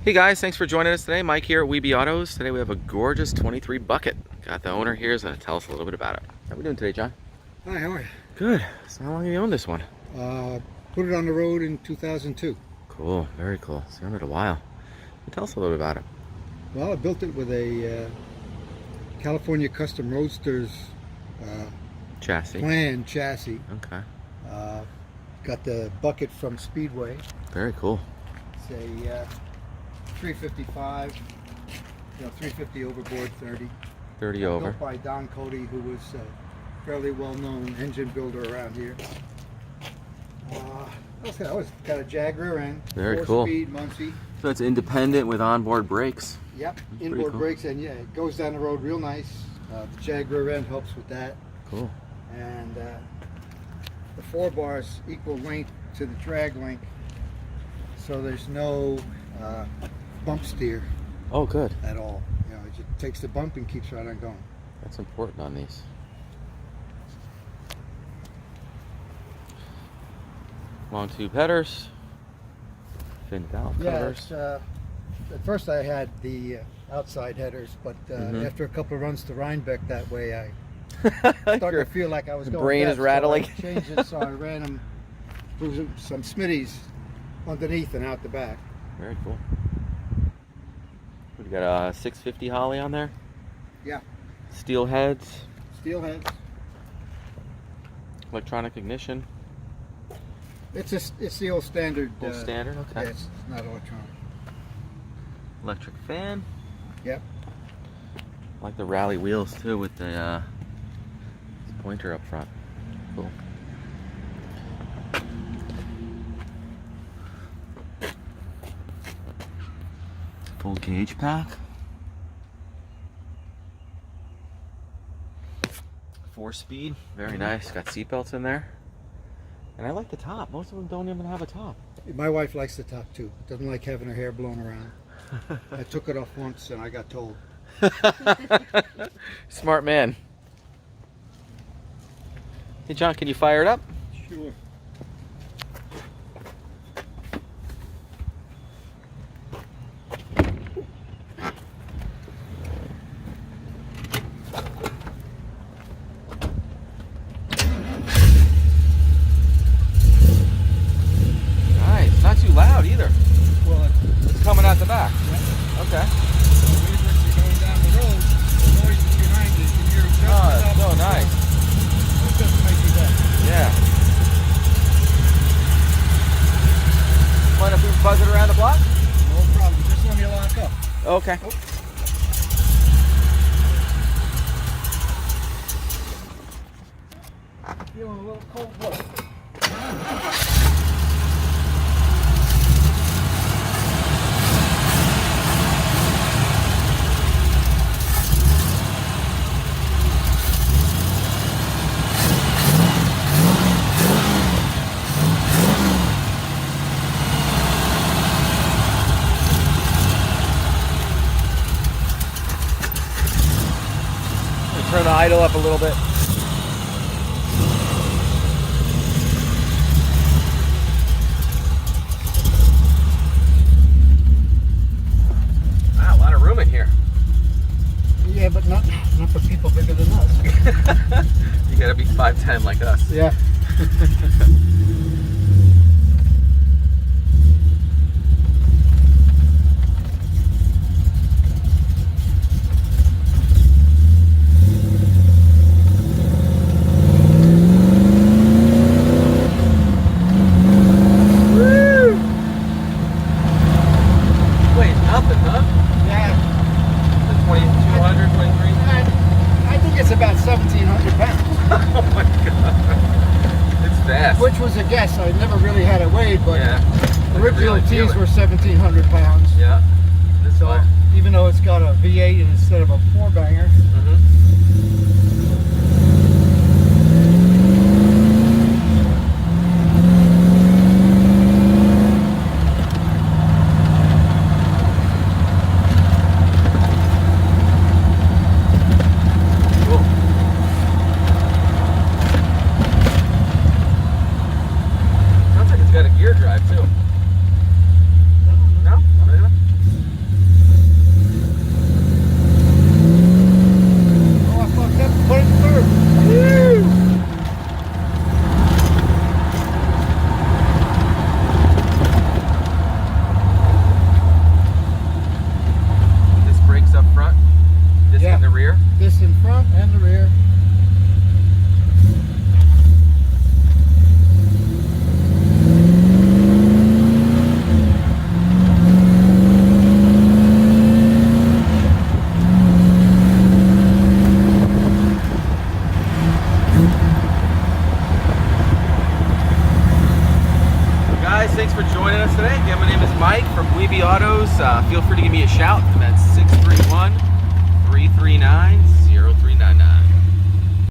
Hey guys, thanks for joining us today. Mike here at WeBe Autos. Today we have a gorgeous 23 bucket. Got the owner here, is going to tell us a little bit about it. How are we doing today, John? Hi, how are you? Good. So how long have you owned this one? Put it on the road in 2002. Cool, very cool. So you owned it a while. Tell us a little bit about it. Well, I built it with a California Custom Roadsters Chassis. plan chassis. Okay. Got the bucket from Speedway. Very cool. It's a 355, 350 overboard 30. 30 over. Built by Don Cody, who was a fairly well-known engine builder around here. I was got a Jaguar end. Very cool. 4-speed Muncie. So it's independent with onboard brakes. Yep, That's inboard cool. brakes, and yeah, it goes down the road real nice. The Jaguar end helps with that. Cool. And the 4 bars equal length to the drag length, so there's no bump steer Oh, good. at all. It just takes the bump and keeps right on going. That's important on these. Long tube headers. Fin valve covers. Yeah, at first I had the outside headers, but after a couple of runs to Rhinebeck that way, I started to feel like I was going brain is deaf, rattling. So I changed it, so I ran them through some smitties underneath and out the back. Very cool. We got a 650 Holly on there. Yeah. Steel heads. Steel heads. Electronic ignition. It's the old standard. Old standard. Okay. Yeah, it's not electronic. Electric fan. Yep. I like the rally wheels too with the pointer up front. Cool. Full gauge pack. 4-speed. Very nice. Got seat belts in there. And I like the top. Most of them don't even have a top. My wife likes the top too. Doesn't like having her hair blown around. I took it off once and I got told. Smart man. Hey John, can you fire it up? Sure. Nice. Not too loud either. Well, It's coming out the back. yeah. Okay. When you're going down the road, the noise is behind you. You can hear it just Oh, that's enough. so nice. It doesn't make you deaf. Yeah. Mind if we buzz it around the block? No problem. Just let me lock up. Okay. Feeling a little cold blood. Turn the idle up a little bit. Wow, a lot of room in here. Yeah, but not for people bigger than us. You gotta be 5'10" like us. Yeah. Wait, nothing, huh? Yeah. 2200, 23? I think it's about 1,700 pounds. Oh my god. It's fast. Which was a guess. I never really had it weighed, but Yeah. the original Really feel T's it. were 1,700 pounds. Yeah. This So way. even though it's got a V8 instead of a 4-banger, Cool. Sounds like it's got a gear drive too. No? Right on? thanks for joining us today. Again, my name is Mike from WeBe Autos. Feel free to give me a shout. That's 631-339-0399.